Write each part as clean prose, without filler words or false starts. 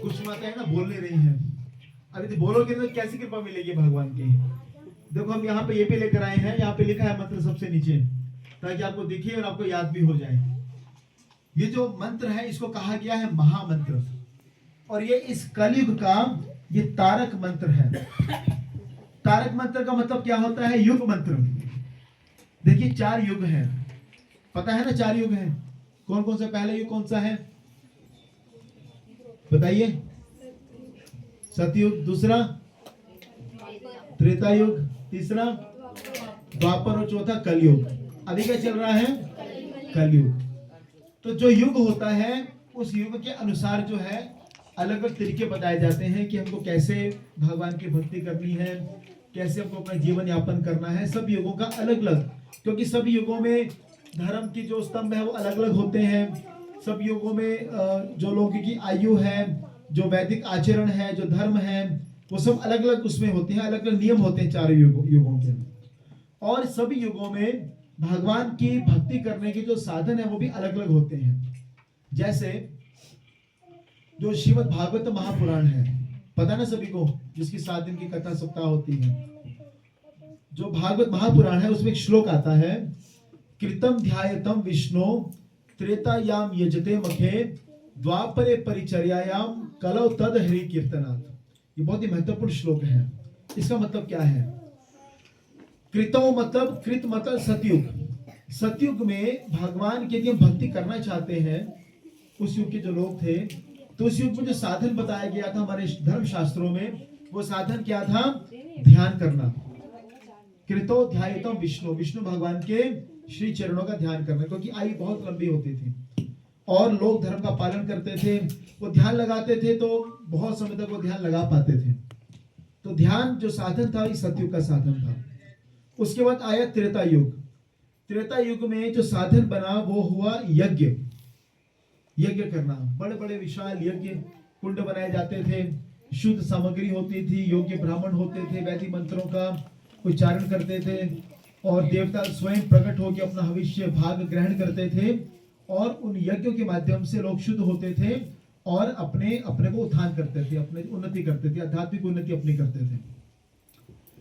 कुछ माताएं ना बोल नहीं रही हैं। अभी तो बोलोगे तो कैसी कृपा मिलेगी भगवान की। देखो हम यहाँ पे ये पे लेकर आए हैं, यहाँ पे लिखा है मंत्र सबसे नीचे, ताकि आपको दिखे और आपको याद भी हो जाए। ये जो मंत्र है इसको कहा गया है महामंत्र, और ये इस कलयुग का ये तारक मंत्र है। तारक मंत्र का मतलब क्या होता है? युग मंत्र। देखिए 4 युग हैं, पता है ना 4 युग हैं। कौन कौन सा? पहला युग कौन सा है बताइए? सतयुग, दूसरा त्रेता युग, तीसरा द्वापर और चौथा कलयुग। अभी क्या चल रहा है? कलयुग। तो जो युग होता है उस युग के अनुसार जो है अलग अलग तरीके बताए जाते हैं कि हमको कैसे भगवान की भक्ति करनी है, कैसे हमको अपना जीवन यापन करना है। सब युगों का अलग अलग, क्योंकि सब युगों में धर्म की जो स्तंभ है वो अलग अलग होते हैं। सब युगों में जो लोगों की आयु है, जो वैदिक आचरण है, जो धर्म है, वो सब अलग अलग उसमें होते हैं, अलग अलग नियम होते हैं चारों युगों के। और सभी युगों में भगवान की भक्ति करने के जो साधन है वो भी अलग अलग होते हैं। जैसे जो श्रीमद् भागवत महापुराण है, पता ना सभी को, जिसकी 7 दिन की कथा सप्ताह होती है। जो भागवत महापुराण है उसमें एक श्लोक आता है, कृतम ध्यायतम विष्णु त्रेतायाम यजते मखे द्वापरे परिचर्यायाम कलौ तद हरि कीर्तनात्। ये बहुत ही महत्वपूर्ण श्लोक है। इसका मतलब क्या है? कृतो मतलब, कृत मतलब सतयुग। सतयुग में भगवान के लिए भक्ति करना चाहते हैं, उस युग के जो लोग थे, तो उस युग में जो साधन बताया गया था हमारे धर्म शास्त्रों में, वो साधन क्या था? ध्यान करना। कृतो ध्यायतम विष्णु, विष्णु भगवान के श्री चरणों का ध्यान करना, क्योंकि आयु बहुत लंबी होती थी और लोग धर्म का पालन करते थे, वो ध्यान लगाते थे तो बहुत समय तक वो ध्यान लगा पाते थे। तो ध्यान जो साधन था इस सतयुग का साधन था। उसके बाद आया त्रेता युग। त्रेता युग में जो साधन बना वो हुआ यज्ञ। यज्ञ करना, बड़े बड़े विशाल यज्ञ कुंड बनाए जाते थे, शुद्ध सामग्री होती थी, योग्य ब्राह्मण होते थे, वैदिक मंत्रों का उच्चारण करते थे, और देवता स्वयं प्रकट होकर अपना भविष्य भाग ग्रहण करते थे, और उन यज्ञों के माध्यम से लोग शुद्ध होते थे और अपने अपने को उत्थान करते थे, अपने उन्नति करते थे, आध्यात्मिक उन्नति अपनी करते थे।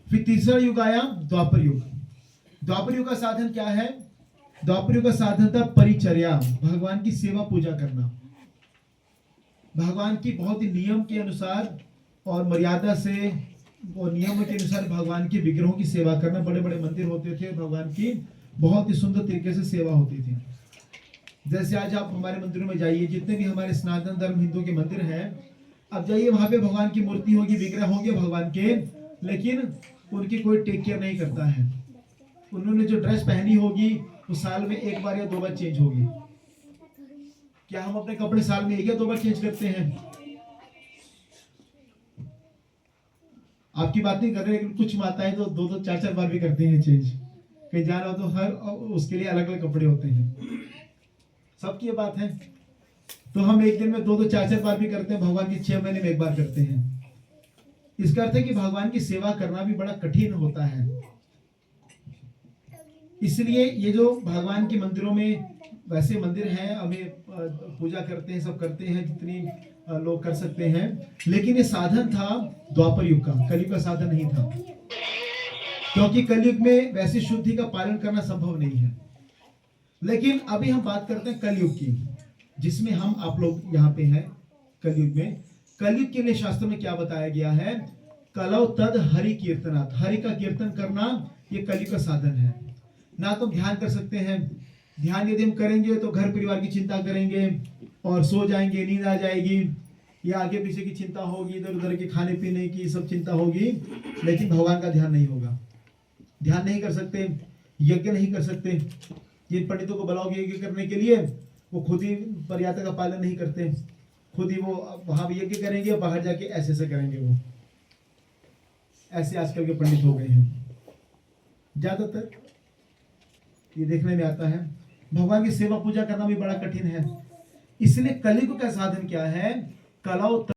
फिर तीसरा युग आया द्वापर युग। द्वापर युग का साधन क्या है? द्वापर युग का साधन था परिचर्या, भगवान की सेवा पूजा करना। भगवान की बहुत ही नियम के अनुसार और मर्यादा से और नियमों के अनुसार भगवान के विग्रहों की सेवा करना। बड़े बड़े मंदिर होते थे, भगवान की बहुत ही सुंदर तरीके से सेवा होती थी। जैसे आज आप हमारे मंदिरों में जाइए, जितने भी हमारे सनातन धर्म हिंदू के मंदिर हैं, अब जाइए वहां पे भगवान की मूर्ति होगी, विग्रह होंगे भगवान के, लेकिन उनकी कोई टेक केयर नहीं करता है। उन्होंने जो ड्रेस पहनी होगी वो साल में 1 बार या 2 बार चेंज होगी। क्या हम अपने कपड़े साल में 1 या 2 बार चेंज करते हैं? आपकी बात नहीं कर रहे, लेकिन कुछ माताएं तो 2-2 4-4 बार भी करती हैं चेंज। कहीं जाना हो तो हर उसके लिए अलग अलग कपड़े होते हैं। सबकी ये बात है। तो हम एक दिन में 2-2 4-4 बार भी करते हैं, भगवान की 6 महीने में 1 बार करते हैं। इसका अर्थ है कि भगवान की सेवा करना भी बड़ा कठिन होता है। इसलिए ये जो भगवान के मंदिरों में, वैसे मंदिर हैं, हमें पूजा करते हैं, सब करते हैं, जितनी लोग कर सकते हैं, लेकिन ये साधन था द्वापर युग का, कलयुग का साधन नहीं था, क्योंकि कलयुग में वैसे शुद्धि का पालन करना संभव नहीं है। लेकिन अभी हम बात करते हैं कलयुग की, जिसमें हम आप लोग यहाँ पे हैं। कलयुग में, कलयुग के लिए शास्त्र में क्या बताया गया है? कलौ तद हरि कीर्तनात्। हरि का कीर्तन करना ये कलयुग का साधन है। ना तो ध्यान कर सकते हैं, ध्यान यदि हम करेंगे तो घर परिवार की चिंता करेंगे और सो जाएंगे, नींद आ जाएगी, या आगे पीछे की चिंता होगी, इधर उधर के खाने पीने की सब चिंता होगी, लेकिन भगवान का ध्यान नहीं होगा। ध्यान नहीं कर सकते, यज्ञ नहीं कर सकते। जिन पंडितों को बुलाओगे यज्ञ करने के लिए, वो खुद ही मर्यादा का पालन नहीं करते, खुद ही वो वहां भी यज्ञ करेंगे, बाहर जाके ऐसे से करेंगे। वो ऐसे आजकल के पंडित हो गए हैं, ज्यादातर ये देखने में आता है। भगवान की सेवा पूजा करना भी बड़ा कठिन है। इसलिए कलयुग का साधन क्या है? कलौ